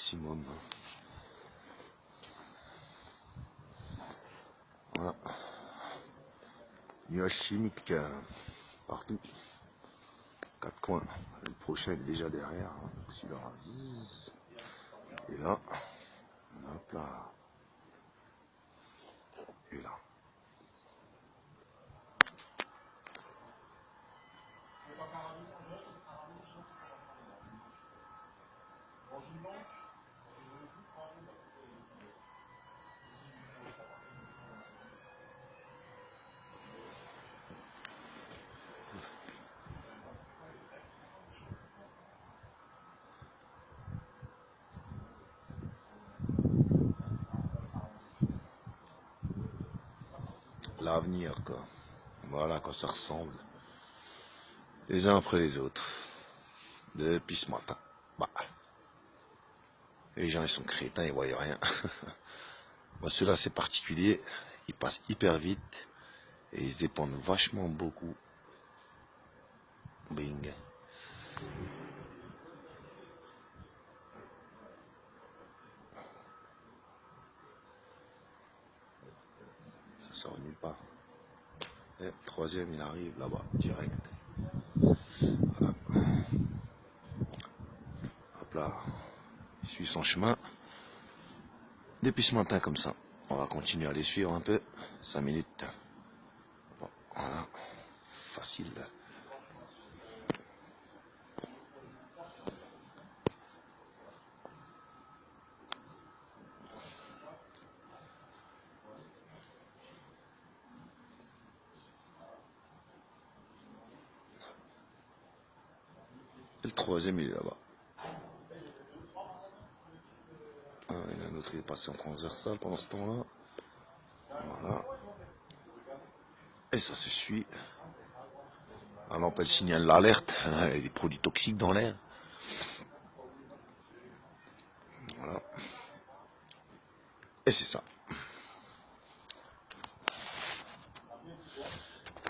maximum. Voilà. Nuages chimiques partout. 4 coins. Le prochain est déjà derrière. Celui-là. Et là. Hop là. Et là. L'avenir, quoi. Voilà à quoi ça ressemble. Les uns après les autres. Depuis ce matin. Bah. Les gens, ils sont crétins, ils voient rien. Moi, ceux-là, c'est particulier. Ils passent hyper vite. Et ils se dépendent vachement beaucoup. Bing. Ça sort nulle part. Et le troisième, il arrive là-bas, direct. Voilà. Hop là. Il suit son chemin. Depuis ce matin, comme ça. On va continuer à les suivre un peu. 5 minutes. Bon, voilà. Facile. Et le troisième, il est là-bas. Ah, il y en a un autre, il est passé en transversal pendant ce temps-là. Voilà. Et ça se suit. La lampe, elle signale l'alerte. Il y a des produits toxiques dans l'air. Voilà. Et c'est ça.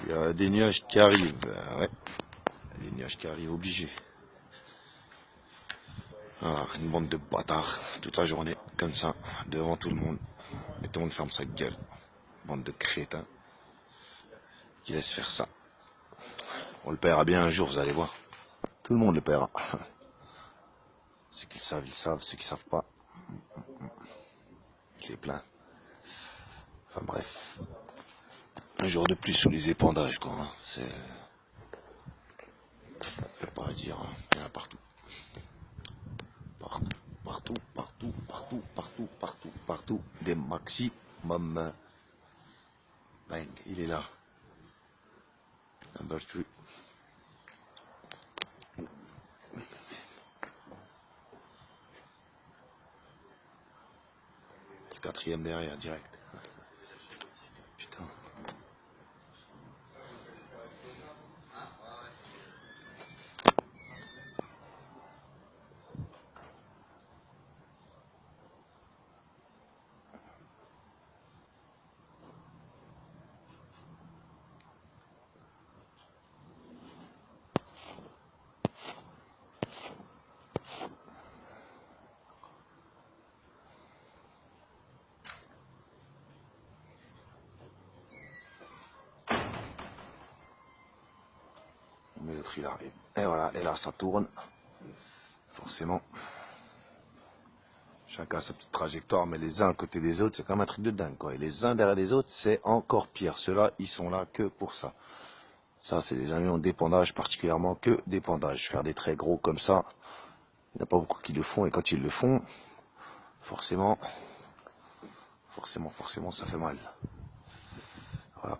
Il y a des nuages qui arrivent. Ouais. Il y a des nuages qui arrivent obligés. Voilà, une bande de bâtards toute la journée, comme ça, devant tout le monde. Et tout le monde ferme sa gueule. Bande de crétins qui laissent faire ça. On le paiera bien un jour, vous allez voir. Tout le monde le paiera. Ceux qui le savent, ils savent. Ceux qui ne savent pas, je les plains. Enfin bref. Un jour de plus sous les épandages, quoi. Hein. C'est... Je peux pas à dire. Hein. Il y en a partout. Partout, partout, partout, partout, partout, partout, partout. Des maximum. Bang, il est là. Number 3. Le quatrième derrière, direct. Putain. Mais l'autre il arrive. Et voilà, et là ça tourne. Forcément. Chacun a sa petite trajectoire, mais les uns à côté des autres, c'est quand même un truc de dingue, quoi. Et les uns derrière les autres, c'est encore pire. Ceux-là, ils sont là que pour ça. Ça, c'est des avions d'épandage, particulièrement que d'épandage. Faire des traits gros comme ça, il n'y en a pas beaucoup qui le font. Et quand ils le font, forcément, ça fait mal. Voilà.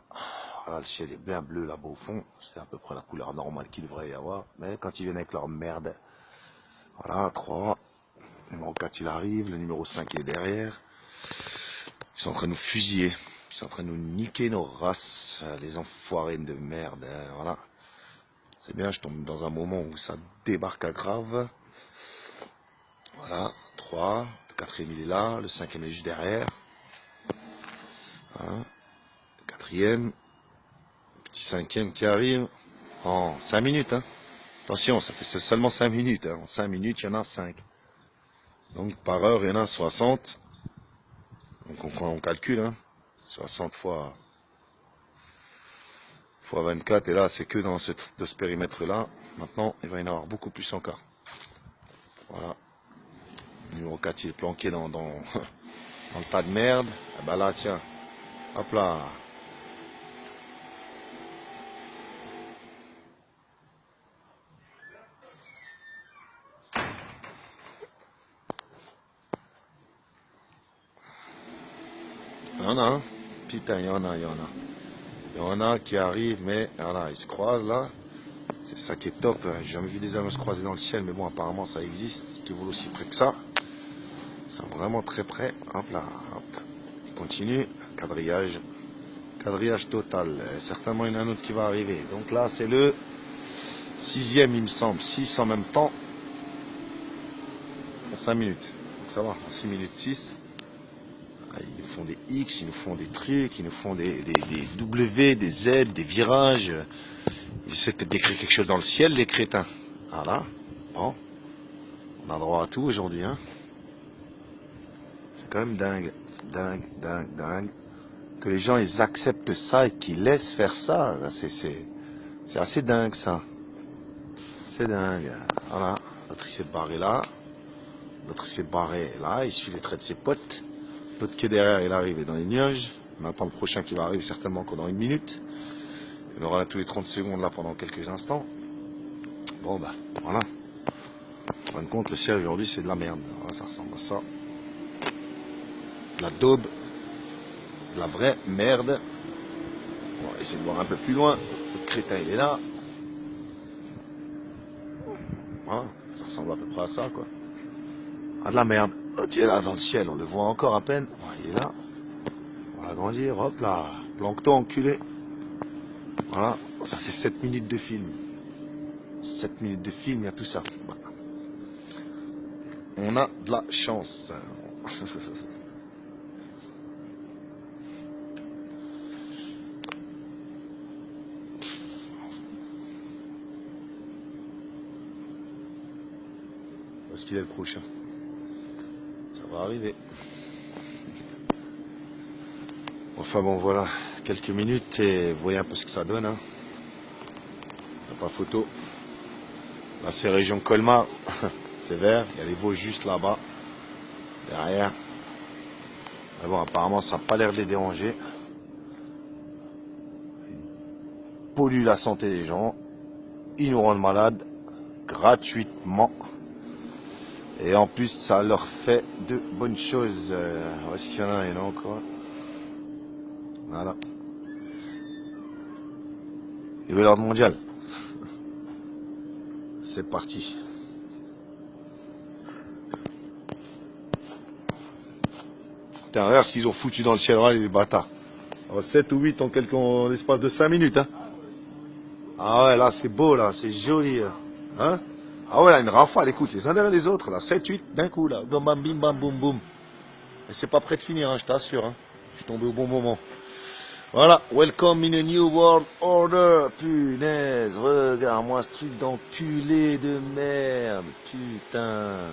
Voilà, le ciel est bien bleu là-bas au fond. C'est à peu près la couleur normale qu'il devrait y avoir. Mais quand ils viennent avec leur merde, voilà, 3. Le numéro 4 il arrive, le numéro 5 il est derrière. Ils sont en train de nous fusiller. Ils sont en train de nous niquer nos races, les enfoirés de merde. Hein, voilà. C'est bien, je tombe dans un moment où ça débarque à grave. Voilà, 3. Le quatrième il est là, le cinquième est juste derrière. Hein, le quatrième. Petit cinquième qui arrive en 5 minutes. Hein. Attention, ça fait seulement 5 minutes. Hein. En 5 minutes, il y en a 5. Donc par heure, il y en a 60. Donc on calcule, hein. 60 fois 24. Et là, c'est que dans ce périmètre-là. Maintenant, il va y en avoir beaucoup plus encore. Voilà. Numéro 4, il est planqué dans le tas de merde. Et bah là, tiens. Hop là. Il y en a, hein. Putain, il y en a. Il y en a qui arrivent, mais voilà, ils se croisent là. C'est ça qui est top. J'ai jamais vu des avions se croiser dans le ciel, mais bon, apparemment ça existe. Ce qui vole aussi près que ça. Ils sont vraiment très près. Hop là, hop. Il continue. Quadrillage. Quadrillage total. Certainement, il y en a un autre qui va arriver. Donc là, c'est le 6e, il me semble. 6 en même temps. En 5 minutes. Donc ça va, en 6 minutes 6. Ils nous font des X, ils nous font des trucs, ils nous font des W, des Z, des virages. Ils essaient peut-être d'écrire quelque chose dans le ciel, les crétins. Voilà. Bon. On a droit à tout aujourd'hui, hein. C'est quand même dingue. Dingue. Que les gens, ils acceptent ça et qu'ils laissent faire ça. C'est assez dingue, ça. C'est dingue. Voilà. L'autre, il s'est barré là. L'autre, il s'est barré là. Il suit les traits de ses potes. L'autre qui est derrière, il arrive dans les nuages. On attend le prochain qui va arriver certainement encore dans 1 minute. Il aura là tous les 30 secondes là pendant quelques instants. Bon bah voilà. En fin de compte, le ciel aujourd'hui c'est de la merde. Voilà, ça ressemble à ça. De la daube. De la vraie merde. On va essayer de voir un peu plus loin. Le crétin il est là. Voilà, ça ressemble à peu près à ça quoi. Ah de la merde. Oh, tu es là dans le ciel, on le voit encore à peine. Oh, il est là. On va agrandir, hop là. Plancton enculé. Voilà, ça c'est 7 minutes de film. 7 minutes de film, il y a tout ça. Voilà. On a de la chance. Parce qu'il est le prochain. Ça va arriver. Enfin bon voilà, quelques minutes et vous voyez un peu ce que ça donne. Hein. Il n'y a pas photo. Là c'est région Colmar. C'est vert. Il y a les Vosges juste là-bas. Derrière. Mais bon apparemment ça n'a pas l'air de les déranger. Ils polluent la santé des gens. Ils nous rendent malades. Gratuitement. Et en plus, ça leur fait de bonnes choses. Est-ce qu'il y en a encore? Voilà. Nouvel ordre mondial. C'est parti. Putain, regarde ce qu'ils ont foutu dans le ciel, les bâtards. 7 ou 8 en l'espace de 5 minutes. Hein. Ah ouais, là, c'est beau, là, c'est joli. Hein? Ah ouais, là, une rafale, écoute, les uns derrière les autres, là, 7, 8, d'un coup, là, bam, bam, bim, bam, boum, boum. Et c'est pas prêt de finir, hein, je t'assure, hein. Je suis tombé au bon moment. Voilà, welcome in a new world order. Punaise, regarde-moi ce truc d'enculé de merde. Putain.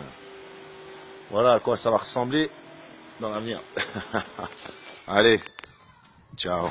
Voilà à quoi ça va ressembler dans l'avenir. Allez, ciao.